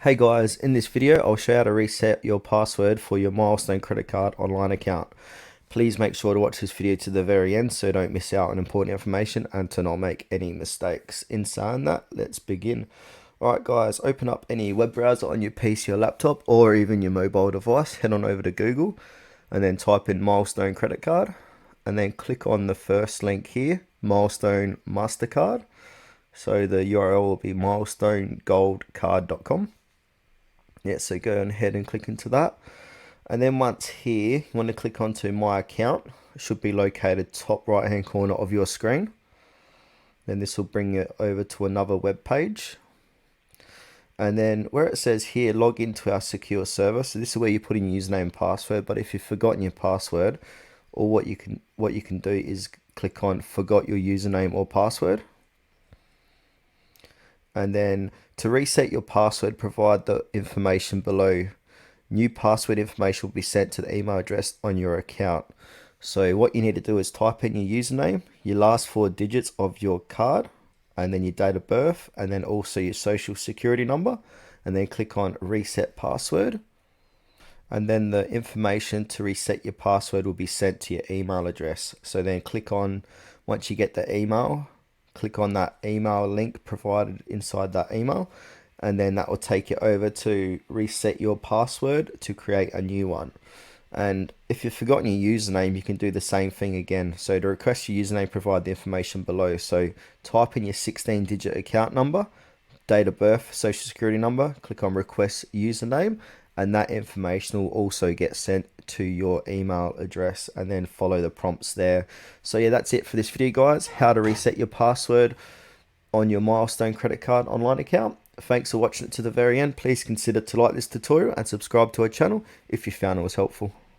Hey guys, in this video I'll show you how to reset your password for your Milestone Credit Card online account. Please make sure to watch this video to the very end so don't miss out on important information and to not make any mistakes. In saying that, let's begin. Alright guys, open up any web browser on your PC or laptop or even your mobile device. Head on over to Google and then type in Milestone Credit Card and then click on the first link here, Milestone Mastercard. So the URL will be milestonegoldcard.com. Yeah, so go ahead and click into that. And then once here, you want to click onto My Account. It should be located top right hand corner of your screen. Then this will bring it over to another web page. And then where it says here, log into our secure server. So this is where you put in your username and password. But if you've forgotten your password, or what you can do is click on forgot your username or password. And then to reset your password, provide the information below. New password information will be sent to the email address on your account. So what you need to do is type in your username, your last 4 digits of your card, and then your date of birth, and then also your social security number, and then click on reset password. And then the information to reset your password will be sent to your email address. So then click on, once you get the email, click on that email link provided inside that email, and then that will take you over to reset your password to create a new one. And if you've forgotten your username, you can do the same thing again. So to request your username, provide the information below. So type in your 16-digit account number, date of birth, social security number, click on request username, and that information will also get sent to your email address, and then follow the prompts there. So yeah, that's it for this video guys, how to reset your password on your Milestone Credit Card online account. Thanks for watching it to the very end. Please consider to like this tutorial and subscribe to our channel if you found it was helpful.